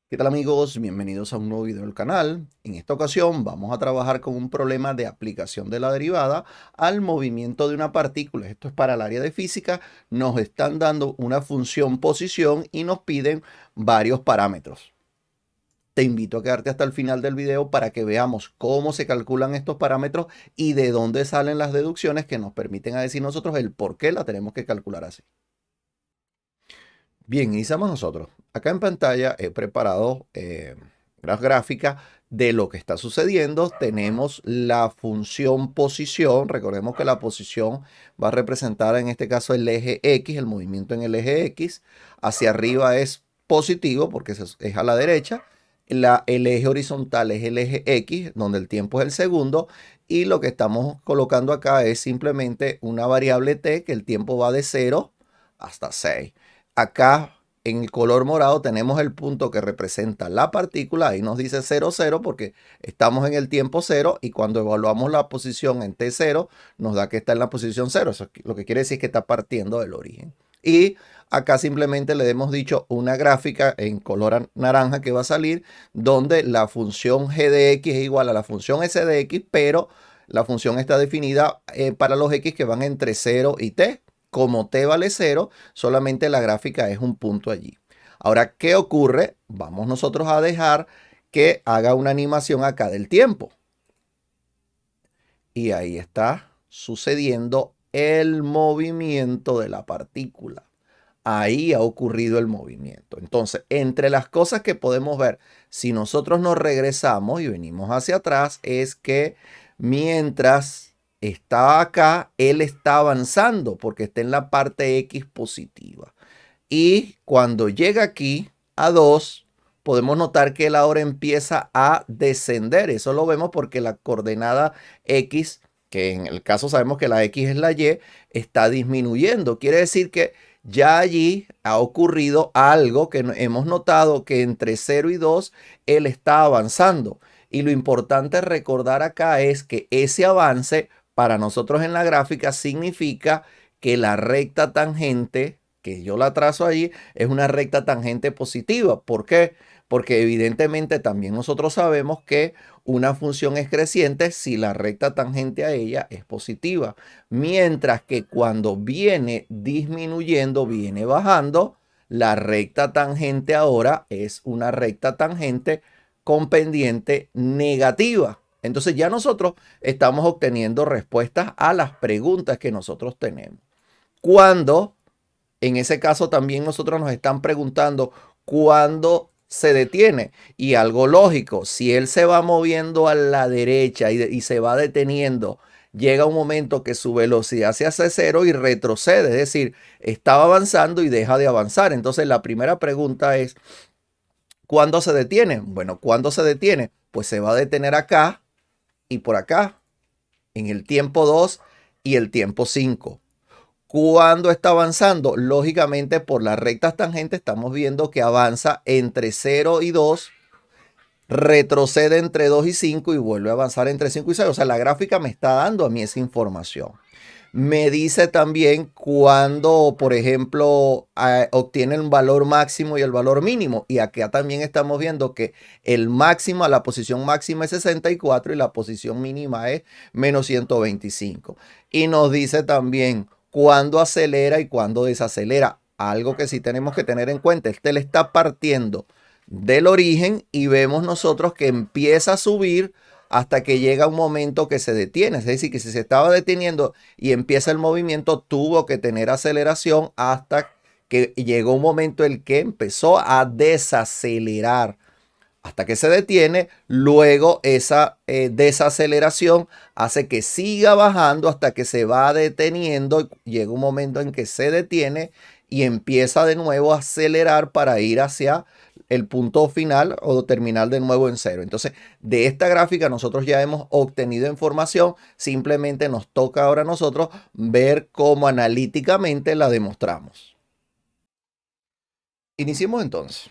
¿Qué tal amigos? Bienvenidos a un nuevo video del canal. En esta ocasión vamos a trabajar con un problema de aplicación de la derivada al movimiento de una partícula. Esto es para el área de física. Nos están dando una función posición y nos piden varios parámetros. Te invito a quedarte hasta el final del video para que veamos cómo se calculan estos parámetros y de dónde salen las deducciones que nos permiten a decir nosotros el por qué la tenemos que calcular así. Bien, iniciamos nosotros. Acá en pantalla he preparado las gráficas de lo que está sucediendo. Tenemos la función posición. Recordemos que la posición va a representar en este caso el eje X, el movimiento en el eje X. Hacia arriba es positivo porque es a la derecha. El eje horizontal es el eje X, donde el tiempo es el segundo. Y lo que estamos colocando acá es simplemente una variable t, que el tiempo va de 0 hasta 6. Acá en el color morado tenemos el punto que representa la partícula. Ahí nos dice 0, 0 porque estamos en el tiempo 0 y cuando evaluamos la posición en T0 nos da que está en la posición 0. Eso lo que quiere decir que está partiendo del origen. Y acá simplemente le hemos dicho una gráfica en color naranja que va a salir donde la función g de x es igual a la función s de x, pero la función está definida para los x que van entre 0 y t. Como t vale 0, solamente la gráfica es un punto allí. Ahora, ¿qué ocurre? Vamos nosotros a dejar que haga una animación acá del tiempo. Y ahí está sucediendo el movimiento de la partícula. Ahí ha ocurrido el movimiento. Entonces, entre las cosas que podemos ver, si nosotros nos regresamos y venimos hacia atrás, es que mientras está acá, él está avanzando porque está en la parte X positiva. Y cuando llega aquí a 2, podemos notar que él ahora empieza a descender. Eso lo vemos porque la coordenada X, que en el caso sabemos que la X es la Y, está disminuyendo. Quiere decir que ya allí ha ocurrido algo que hemos notado que entre 0 y 2 él está avanzando. Y lo importante recordar acá es que ese avance para nosotros en la gráfica significa que la recta tangente que yo la trazo allí es una recta tangente positiva. ¿Por qué? Porque evidentemente también nosotros sabemos que una función es creciente si la recta tangente a ella es positiva. Mientras que cuando viene disminuyendo, viene bajando, la recta tangente ahora es una recta tangente con pendiente negativa. Entonces ya nosotros estamos obteniendo respuestas a las preguntas que nosotros tenemos. Cuando en ese caso también nosotros nos están preguntando cuándo se detiene. Y algo lógico, si él se va moviendo a la derecha y se va deteniendo, llega un momento que su velocidad se hace cero y retrocede. Es decir, estaba avanzando y deja de avanzar. Entonces la primera pregunta es, ¿cuándo se detiene? Bueno, ¿cuándo se detiene? Pues se va a detener acá y por acá, en el tiempo 2 y el tiempo 5. Cuando está avanzando, lógicamente por las rectas tangentes estamos viendo que avanza entre 0 y 2, retrocede entre 2 y 5 y vuelve a avanzar entre 5 y 6. O sea, la gráfica me está dando a mí esa información. Me dice también cuando, por ejemplo, obtiene el valor máximo y el valor mínimo. Y acá también estamos viendo que el máximo, la posición máxima es 64 y la posición mínima es menos 125. Y nos dice también cuándo acelera y cuándo desacelera. Algo que sí tenemos que tener en cuenta. Este le está partiendo del origen y vemos nosotros que empieza a subir hasta que llega un momento que se detiene. Es decir, que si se estaba deteniendo y empieza el movimiento, tuvo que tener aceleración hasta que llegó un momento en el que empezó a desacelerar. Hasta que se detiene, luego esa desaceleración hace que siga bajando hasta que se va deteniendo. Llega un momento en que se detiene y empieza de nuevo a acelerar para ir hacia el punto final o terminar de nuevo en cero. Entonces, de esta gráfica nosotros ya hemos obtenido información, simplemente nos toca ahora a nosotros ver cómo analíticamente la demostramos. Iniciemos entonces.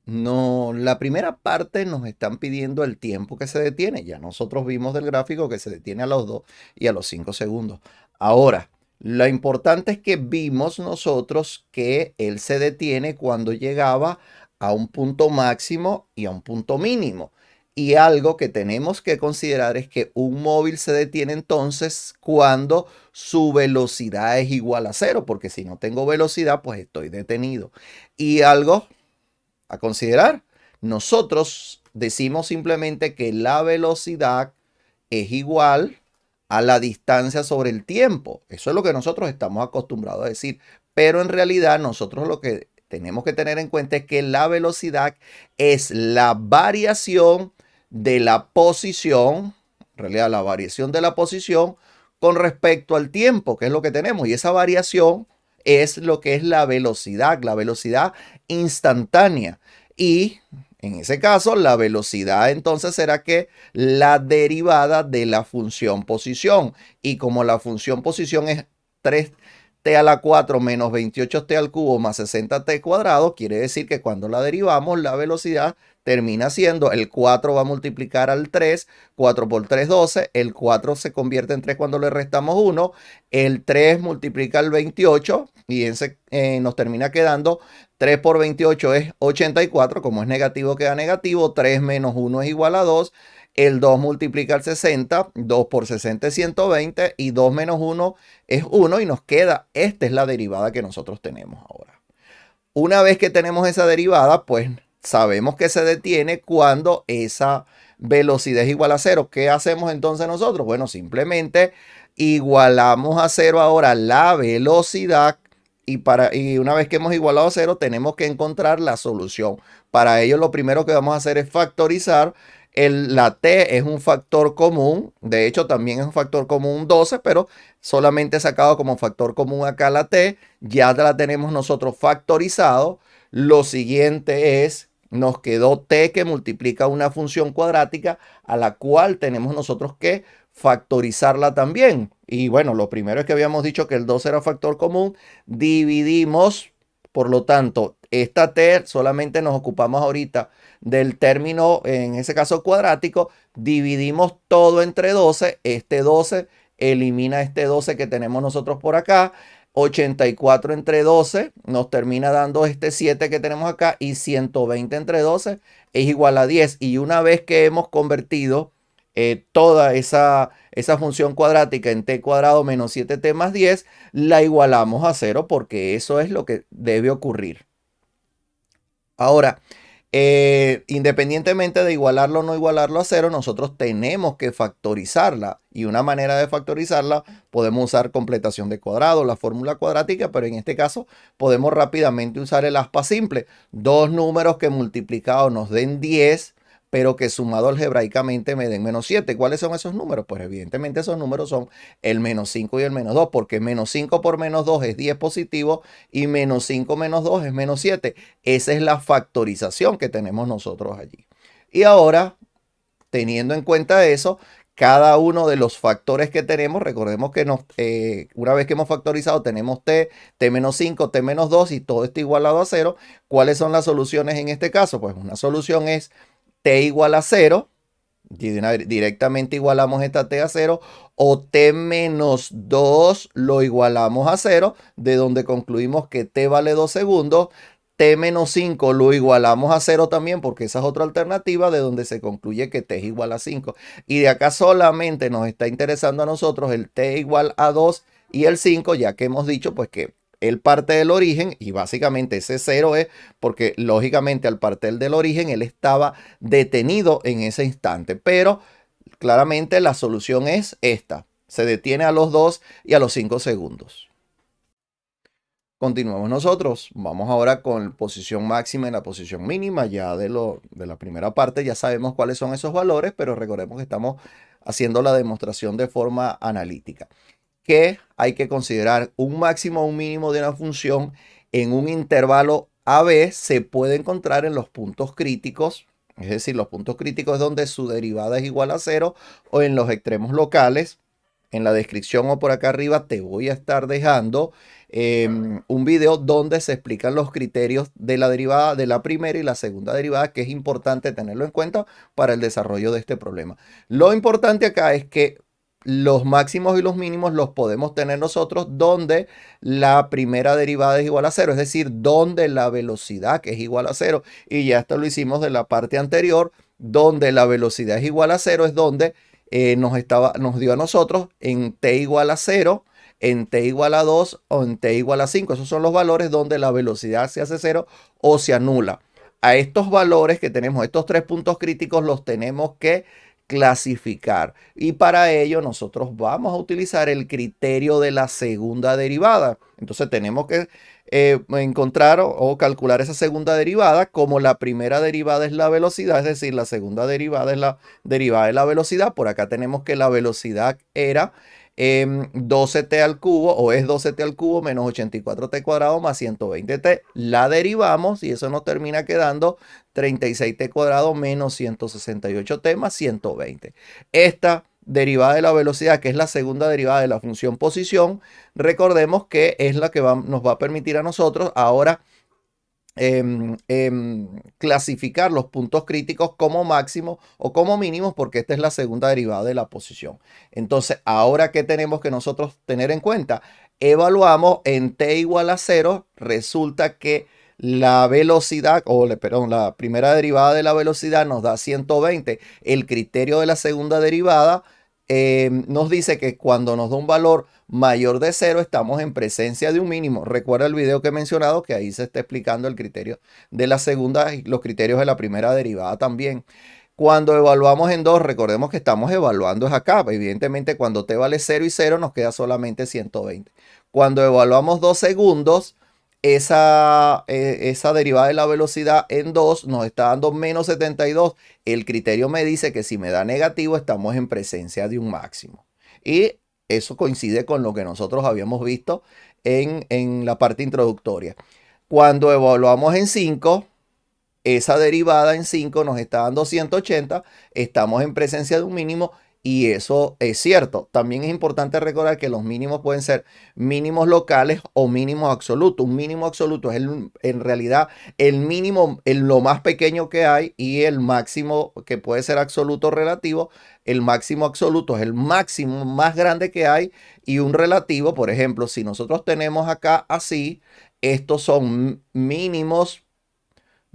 No, la primera parte nos están pidiendo el tiempo que se detiene. Ya nosotros vimos del gráfico que se detiene a los 2 y a los 5 segundos. Ahora, lo importante es que vimos nosotros que él se detiene cuando llegaba a un punto máximo y a un punto mínimo. Y algo que tenemos que considerar es que un móvil se detiene entonces cuando su velocidad es igual a cero, porque si no tengo velocidad, pues estoy detenido. Y algo a considerar, nosotros decimos simplemente que la velocidad es igual a la distancia sobre el tiempo. Eso es lo que nosotros estamos acostumbrados a decir. Pero en realidad nosotros lo que tenemos que tener en cuenta es que la velocidad es la variación de la posición, en realidad la variación de la posición con respecto al tiempo, que es lo que tenemos. Y esa variación es lo que es la velocidad instantánea. Y en ese caso, la velocidad entonces será que la derivada de la función posición. Y como la función posición es 3t a la 4 menos 28t al cubo más 60t cuadrado, quiere decir que cuando la derivamos, la velocidad termina siendo el 4 va a multiplicar al 3, 4 por 3, 12, el 4 se convierte en 3 cuando le restamos 1, el 3 multiplica al 28 y nos termina quedando 3 por 28 es 84, como es negativo queda negativo, 3 menos 1 es igual a 2, el 2 multiplica al 60, 2 por 60 es 120 y 2 menos 1 es 1 y nos queda, esta es la derivada que nosotros tenemos ahora. Una vez que tenemos esa derivada, pues sabemos que se detiene cuando esa velocidad es igual a cero. ¿Qué hacemos entonces nosotros? Bueno, simplemente igualamos a cero ahora la velocidad y una vez que hemos igualado a cero tenemos que encontrar la solución. Para ello lo primero que vamos a hacer es factorizar. La t es un factor común, de hecho también es un factor común 12, pero solamente he sacado como factor común acá la t, ya la tenemos nosotros factorizado. Lo siguiente es, nos quedó t que multiplica una función cuadrática a la cual tenemos nosotros que factorizarla también. Y bueno, lo primero es que habíamos dicho que el 2 era factor común, dividimos, por lo tanto, esta t solamente nos ocupamos ahorita del término, en ese caso cuadrático, dividimos todo entre 12, este 12 elimina este 12 que tenemos nosotros por acá, 84 entre 12 nos termina dando este 7 que tenemos acá y 120 entre 12 es igual a 10. Y una vez que hemos convertido toda esa función cuadrática en t cuadrado menos 7t más 10, la igualamos a 0 porque eso es lo que debe ocurrir. Ahora, independientemente de igualarlo o no igualarlo a 0, nosotros tenemos que factorizarla. Y una manera de factorizarla, podemos usar completación de cuadrado, la fórmula cuadrática, pero en este caso podemos rápidamente usar el aspa simple. Dos números que multiplicados nos den 10, pero que sumado algebraicamente me den menos 7. ¿Cuáles son esos números? Pues evidentemente esos números son el menos 5 y el menos 2, porque menos 5 por menos 2 es 10 positivo y menos 5 menos 2 es menos 7. Esa es la factorización que tenemos nosotros allí. Y ahora, teniendo en cuenta eso, cada uno de los factores que tenemos, recordemos que una vez que hemos factorizado tenemos t menos 5, t menos 2 y todo está igualado a 0. ¿Cuáles son las soluciones en este caso? Pues una solución es t igual a 0, directamente igualamos esta t a 0, o t menos 2 lo igualamos a 0, de donde concluimos que t vale 2 segundos, t menos 5 lo igualamos a 0 también, porque esa es otra alternativa, de donde se concluye que t es igual a 5. Y de acá solamente nos está interesando a nosotros el t igual a 2 y el 5, ya que hemos dicho pues que él parte del origen y básicamente ese 0 es porque lógicamente al partir del origen él estaba detenido en ese instante, pero claramente la solución es esta, se detiene a los 2 y a los 5 segundos. Continuamos nosotros, vamos ahora con posición máxima y la posición mínima, ya de la primera parte ya sabemos cuáles son esos valores, pero recordemos que estamos haciendo la demostración de forma analítica. Que hay que considerar un máximo o un mínimo de una función en un intervalo AB se puede encontrar en los puntos críticos, es decir, los puntos críticos es donde su derivada es igual a 0 o en los extremos locales. En la descripción o por acá arriba te voy a estar dejando un video donde se explican los criterios de la derivada de la primera y la segunda derivada, que es importante tenerlo en cuenta para el desarrollo de este problema. Lo importante acá es que los máximos y los mínimos los podemos tener nosotros donde la primera derivada es igual a cero, es decir, donde la velocidad que es igual a cero, y ya esto lo hicimos de la parte anterior, donde la velocidad es igual a cero es donde nos dio a nosotros en t igual a cero, en t igual a 2 o en t igual a 5. Esos son los valores donde la velocidad se hace cero o se anula. A estos valores que tenemos, estos tres puntos críticos, los tenemos que clasificar. Y para ello nosotros vamos a utilizar el criterio de la segunda derivada. Entonces tenemos que encontrar o calcular esa segunda derivada. Como la primera derivada es la velocidad, es decir, la segunda derivada es la derivada de la velocidad. Por acá tenemos que la velocidad era 12t al cubo, o es 12t al cubo menos 84t cuadrado más 120t. La derivamos y eso nos termina quedando 36t cuadrado menos 168t más 120. Esta derivada de la velocidad, que es la segunda derivada de la función posición, recordemos que es la que nos va a permitir a nosotros ahora clasificar los puntos críticos como máximos o como mínimos, porque esta es la segunda derivada de la posición. Entonces, ahora, ¿qué tenemos que nosotros tener en cuenta? Evaluamos en t igual a 0, resulta que la velocidad, perdón, la primera derivada de la velocidad nos da 120. El criterio de la segunda derivada nos dice que cuando nos da un valor mayor de 0 estamos en presencia de un mínimo. Recuerda el video que he mencionado, que ahí se está explicando el criterio de la segunda y los criterios de la primera derivada también. Cuando evaluamos en 2, recordemos que estamos evaluando es acá. Evidentemente, cuando t vale 0 y 0, nos queda solamente 120. Cuando evaluamos 2 segundos, esa derivada de la velocidad en 2 nos está dando menos 72. El criterio me dice que si me da negativo, estamos en presencia de un máximo. Y eso coincide con lo que nosotros habíamos visto en la parte introductoria. Cuando evaluamos en 5, esa derivada en 5 nos está dando 180, estamos en presencia de un mínimo y eso es cierto. También es importante recordar que los mínimos pueden ser mínimos locales o mínimos absolutos. Un mínimo absoluto es en realidad el mínimo, lo más pequeño que hay, y el máximo, que puede ser absoluto o relativo. El máximo absoluto es el máximo más grande que hay, y un relativo, por ejemplo, si nosotros tenemos acá así, estos son mínimos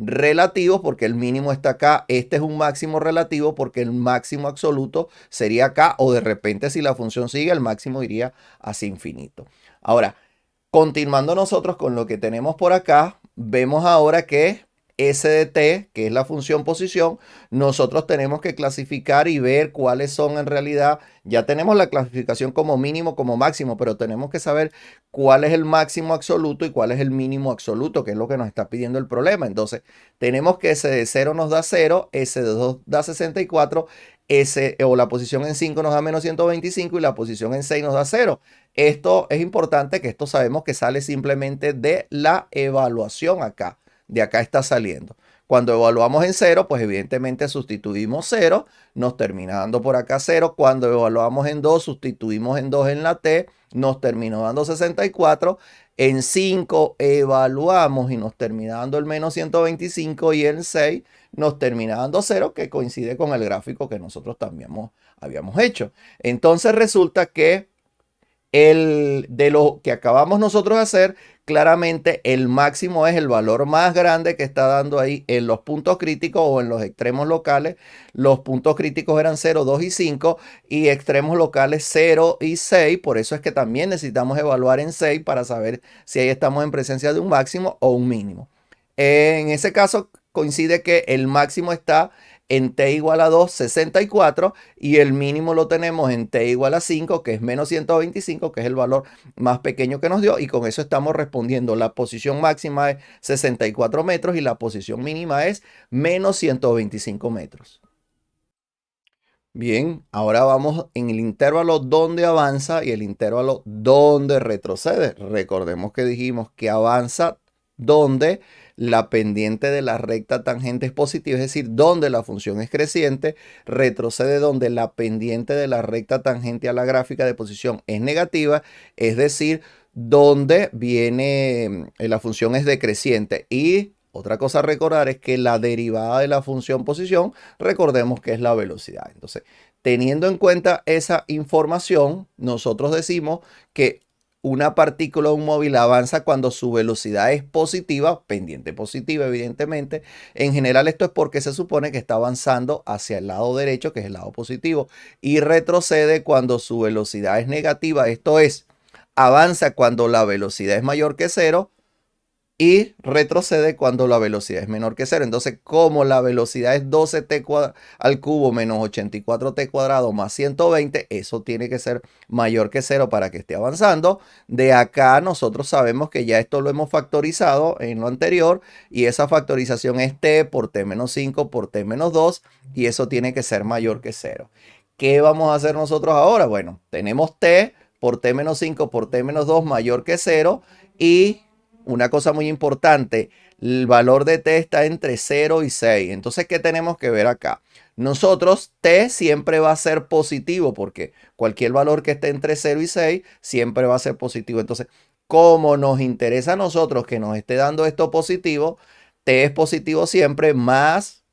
relativos porque el mínimo está acá. Este es un máximo relativo porque el máximo absoluto sería acá, o de repente si la función sigue, el máximo iría hacia infinito. Ahora, continuando nosotros con lo que tenemos por acá, vemos ahora que S de t, que es la función posición, nosotros tenemos que clasificar y ver cuáles son en realidad. Ya tenemos la clasificación como mínimo, como máximo, pero tenemos que saber cuál es el máximo absoluto y cuál es el mínimo absoluto, que es lo que nos está pidiendo el problema. Entonces, tenemos que S de 0 nos da 0, S de 2 da 64, o la posición en 5 nos da menos 125 y la posición en 6 nos da 0. Esto es importante, que esto sabemos que sale simplemente de la evaluación acá. De acá está saliendo. Cuando evaluamos en 0, pues evidentemente sustituimos 0, nos termina dando por acá 0. Cuando evaluamos en 2, sustituimos en 2 en la t, nos terminó dando 64. En 5 evaluamos y nos termina dando el menos 125, y en 6 nos termina dando 0, que coincide con el gráfico que nosotros también habíamos hecho. Entonces resulta que de lo que acabamos nosotros de hacer, claramente el máximo es el valor más grande que está dando ahí en los puntos críticos o en los extremos locales. Los puntos críticos eran 0, 2 y 5, y extremos locales 0 y 6. Por eso es que también necesitamos evaluar en 6 para saber si ahí estamos en presencia de un máximo o un mínimo. En ese caso coincide que el máximo está en t igual a 2, 64, y el mínimo lo tenemos en t igual a 5, que es menos 125, que es el valor más pequeño que nos dio, y con eso estamos respondiendo. La posición máxima es 64 metros y la posición mínima es menos 125 metros. Bien, ahora vamos en el intervalo donde avanza y el intervalo donde retrocede. Recordemos que dijimos que avanza donde la pendiente de la recta tangente es positiva, es decir, donde la función es creciente. Retrocede donde la pendiente de la recta tangente a la gráfica de posición es negativa, es decir, donde viene la función es decreciente. Y otra cosa a recordar es que la derivada de la función posición, recordemos que es la velocidad. Entonces, Teniendo en cuenta esa información, nosotros decimos que una partícula o un móvil avanza cuando su velocidad es positiva, pendiente positiva evidentemente. En general esto es porque se supone que está avanzando hacia el lado derecho, que es el lado positivo, y retrocede cuando su velocidad es negativa, esto es, avanza cuando la velocidad es mayor que cero y retrocede cuando la velocidad es menor que cero. Entonces, como la velocidad es 12t al cubo menos 84t cuadrado más 120, eso tiene que ser mayor que cero para que esté avanzando. De acá nosotros sabemos que ya esto lo hemos factorizado en lo anterior y esa factorización es t por t menos 5 por t menos 2 y eso tiene que ser mayor que cero. ¿Qué vamos a hacer nosotros ahora? Bueno, tenemos t por t menos 5 por t menos 2 mayor que cero y una cosa muy importante, el valor de t está entre 0 y 6. Entonces, ¿qué tenemos que ver acá? Nosotros, t siempre va a ser positivo porque cualquier valor que esté entre 0 y 6 siempre va a ser positivo. Entonces, como nos interesa a nosotros que nos esté dando esto positivo, t es positivo siempre, más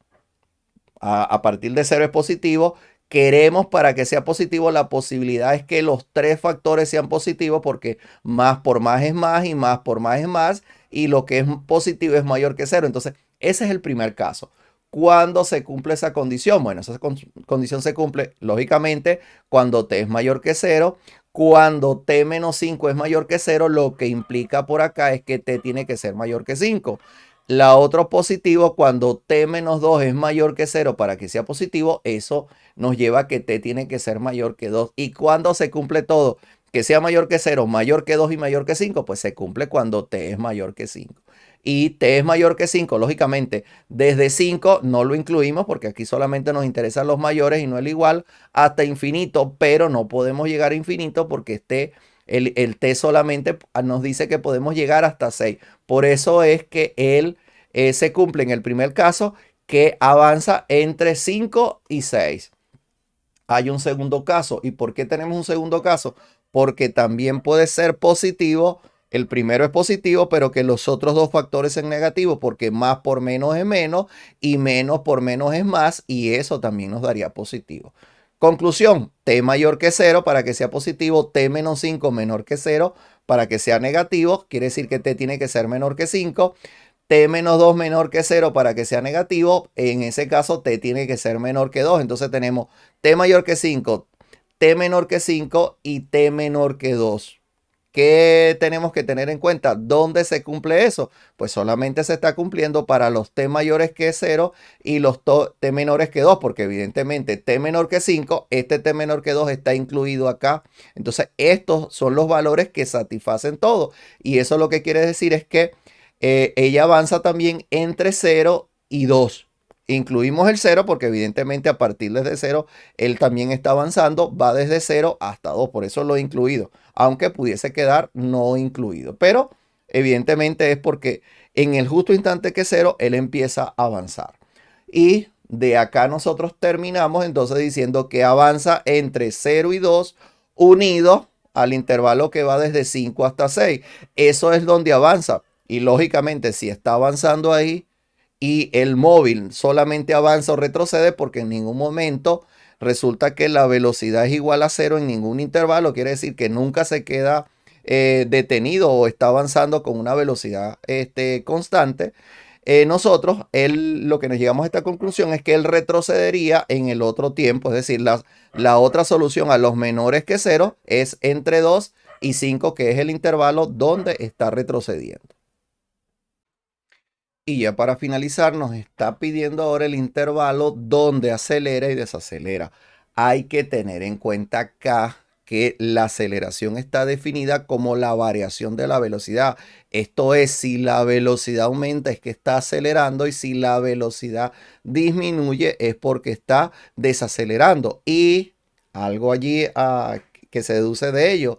a partir de 0 es positivo. Queremos para que sea positivo, la posibilidad es que los tres factores sean positivos porque más por más es más y más por más es más y lo que es positivo es mayor que cero. Entonces, ese es el primer caso. ¿Cuándo se cumple esa condición? Bueno, esa condición se cumple lógicamente cuando t es mayor que cero. Cuando t menos 5 es mayor que cero, lo que implica por acá es que t tiene que ser mayor que 5. La otro positivo, cuando t menos 2 es mayor que cero para que sea positivo, eso nos lleva a que t tiene que ser mayor que 2. ¿Y cuando se cumple todo? Que sea mayor que cero, mayor que 2 y mayor que 5, pues se cumple cuando t es mayor que 5. Y t es mayor que 5, lógicamente, desde 5 no lo incluimos porque aquí solamente nos interesan los mayores y no el igual, hasta infinito, pero no podemos llegar a infinito porque el t solamente nos dice que podemos llegar hasta 6. Por eso es que él se cumple en el primer caso que avanza entre 5 y 6. Hay un segundo caso. ¿Y por qué tenemos un segundo caso? Porque también puede ser positivo. El primero es positivo, pero que los otros dos factores son negativos, porque más por menos es menos y menos por menos es más, y eso también nos daría positivo. Conclusión, t mayor que cero para que sea positivo, t menos 5 menor que cero para que sea negativo, quiere decir que t tiene que ser menor que 5. T menos 2 menor que cero para que sea negativo, en ese caso t tiene que ser menor que 2. Entonces tenemos t mayor que 5, t menor que 5 y t menor que 2. ¿Qué tenemos que tener en cuenta? ¿Dónde se cumple eso? Pues solamente se está cumpliendo para los t mayores que 0 y los t menores que 2, porque evidentemente t menor que 5, este t menor que 2 está incluido acá. Entonces estos son los valores que satisfacen todo. Y eso lo que quiere decir es que ella avanza también entre 0 y 2. Incluimos el 0 porque evidentemente a partir desde 0 él también está avanzando, va desde 0 hasta 2, por eso lo he incluido, aunque pudiese quedar no incluido. Pero evidentemente es porque en el justo instante que 0 él empieza a avanzar. Y de acá nosotros terminamos entonces diciendo que avanza entre 0 y 2 unidos al intervalo que va desde 5 hasta 6. Eso es donde avanza. Y lógicamente, si está avanzando ahí y el móvil solamente avanza o retrocede porque en ningún momento resulta que la velocidad es igual a cero en ningún intervalo, quiere decir que nunca se queda detenido o está avanzando con una velocidad constante. Nosotros, lo que nos llegamos a esta conclusión es que él retrocedería en el otro tiempo, es decir, la otra solución a los menores que cero es entre 2 y 5, que es el intervalo donde está retrocediendo. Y ya para finalizar, nos está pidiendo ahora el intervalo donde acelera y desacelera. Hay que tener en cuenta acá que la aceleración está definida como la variación de la velocidad. Esto es, si la velocidad aumenta es que está acelerando y si la velocidad disminuye es porque está desacelerando. Y algo allí que se deduce de ello,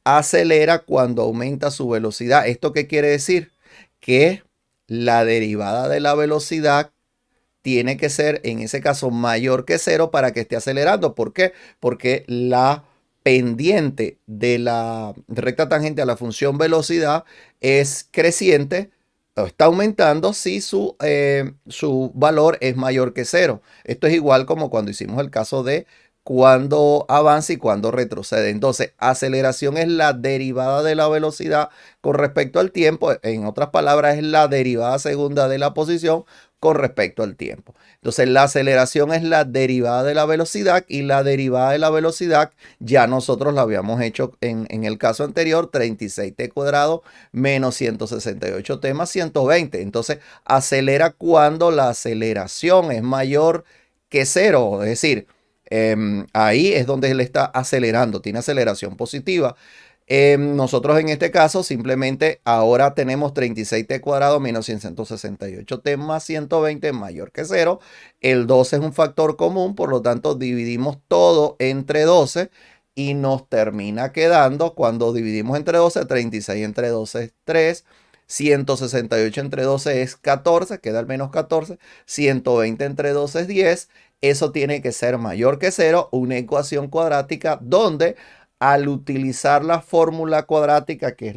acelera cuando aumenta su velocidad. ¿Esto qué quiere decir? Que la derivada de la velocidad tiene que ser, en ese caso, mayor que cero para que esté acelerando. ¿Por qué? Porque la pendiente de la recta tangente a la función velocidad es creciente o está aumentando si su valor es mayor que cero. Esto es igual como cuando hicimos el caso de cuando avanza y cuando retrocede. Entonces, aceleración es la derivada de la velocidad con respecto al tiempo. En otras palabras, es la derivada segunda de la posición con respecto al tiempo. Entonces, la aceleración es la derivada de la velocidad y la derivada de la velocidad ya nosotros la habíamos hecho en el caso anterior, 36t cuadrado menos 168t más 120. Entonces, acelera cuando la aceleración es mayor que cero, es decir, ahí es donde él está acelerando, tiene aceleración positiva. Nosotros en este caso simplemente ahora tenemos 36t cuadrado menos 168t más 120 mayor que 0. El 12 es un factor común, por lo tanto dividimos todo entre 12 y nos termina quedando, cuando dividimos entre 12, 36 entre 12 es 3. 168 entre 12 es 14, queda el menos 14. 120 entre 12 es 10. Eso tiene que ser mayor que 0, una ecuación cuadrática donde al utilizar la fórmula cuadrática, que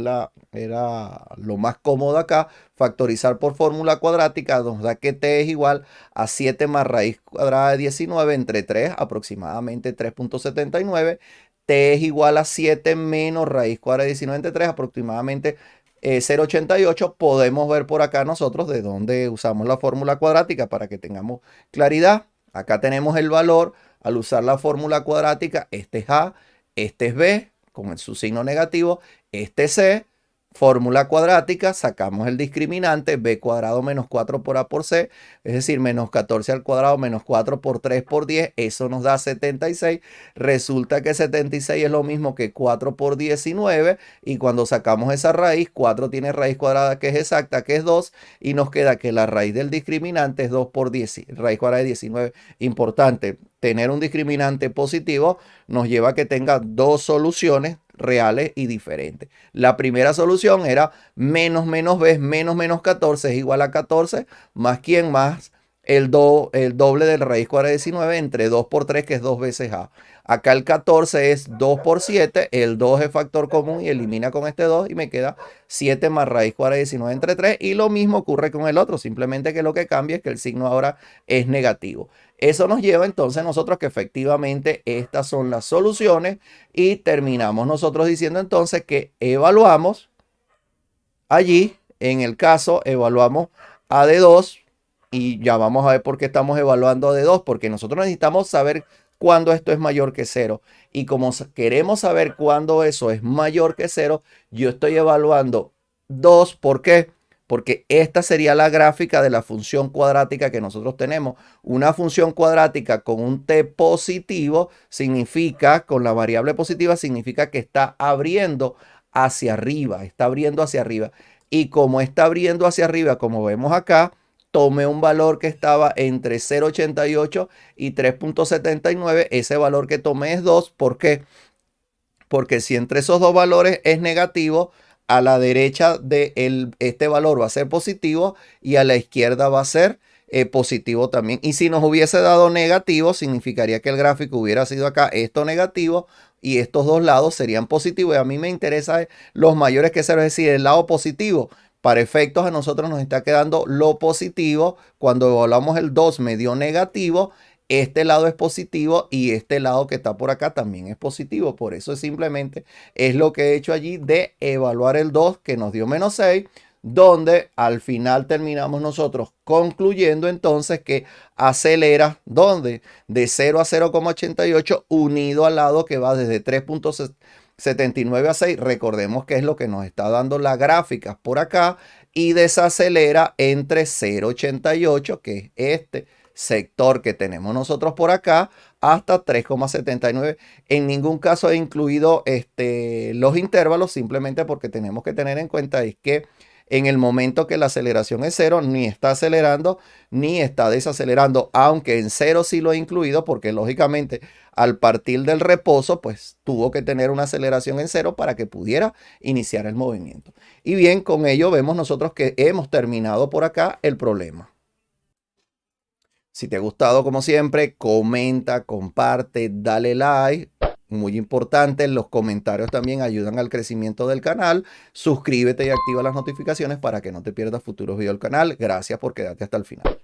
era lo más cómodo acá, factorizar por fórmula cuadrática nos da que t es igual a 7 más raíz cuadrada de 19 entre 3, aproximadamente 3.79. T es igual a 7 menos raíz cuadrada de 19 entre 3, aproximadamente 0.88. Podemos ver por acá nosotros de dónde usamos la fórmula cuadrática para que tengamos claridad. Acá tenemos el valor. Al usar la fórmula cuadrática, este es A, este es B, con su signo negativo, este es C. Fórmula cuadrática, sacamos el discriminante, b cuadrado menos 4 por a por c, es decir, menos 14 al cuadrado menos 4 por 3 por 10, eso nos da 76. Resulta que 76 es lo mismo que 4 por 19, y cuando sacamos esa raíz, 4 tiene raíz cuadrada que es exacta, que es 2, y nos queda que la raíz del discriminante es 2 por 10, raíz cuadrada de 19. Importante, tener un discriminante positivo nos lleva a que tenga dos soluciones reales y diferentes. La primera solución era menos menos b, menos 14 es igual a 14, más quién, más el doble de la raíz cuadrada de 19 entre 2 por 3, que es 2 veces a. Acá el 14 es 2 por 7, el 2 es factor común y elimina con este 2 y me queda 7 más raíz cuadrada de 19 entre 3, y lo mismo ocurre con el otro, simplemente que lo que cambia es que el signo ahora es negativo. Eso nos lleva entonces nosotros que efectivamente estas son las soluciones, y terminamos nosotros diciendo entonces que evaluamos allí, en el caso, evaluamos a D2, y ya vamos a ver por qué estamos evaluando a D2, porque nosotros necesitamos saber cuándo esto es mayor que 0. Y como queremos saber cuándo eso es mayor que 0, yo estoy evaluando 2. ¿Por qué? Porque esta sería la gráfica de la función cuadrática que nosotros tenemos. Una función cuadrática con un t positivo significa, con la variable positiva, significa que está abriendo hacia arriba, está abriendo hacia arriba. Y como está abriendo hacia arriba, como vemos acá, tomé un valor que estaba entre 0.88 y 3.79. Ese valor que tomé es 2. ¿Por qué? Porque si entre esos dos valores es negativo, a la derecha de este valor va a ser positivo y a la izquierda va a ser positivo también. Y si nos hubiese dado negativo, significaría que el gráfico hubiera sido acá esto negativo y estos dos lados serían positivos. Y a mí me interesa los mayores que 0, es decir, el lado positivo. Para efectos a nosotros nos está quedando lo positivo. Cuando evaluamos el 2 me dio negativo. Este lado es positivo y este lado que está por acá también es positivo. Por eso simplemente es lo que he hecho allí de evaluar el 2, que nos dio menos 6, donde al final terminamos nosotros concluyendo entonces que acelera, donde de 0 a 0,88 unido al lado que va desde 3.79 a 6. Recordemos que es lo que nos está dando la gráfica por acá, y desacelera entre 0,88, que es este sector que tenemos nosotros por acá, hasta 3,79. En ningún caso he incluido los intervalos, simplemente porque tenemos que tener en cuenta es que en el momento que la aceleración es 0, ni está acelerando ni está desacelerando, aunque en 0 sí lo he incluido, porque lógicamente al partir del reposo, pues tuvo que tener una aceleración en 0 para que pudiera iniciar el movimiento. Y bien, con ello vemos nosotros que hemos terminado por acá el problema. Si te ha gustado, como siempre, comenta, comparte, dale like. Muy importante, los comentarios también ayudan al crecimiento del canal. Suscríbete y activa las notificaciones para que no te pierdas futuros videos del canal. Gracias por quedarte hasta el final.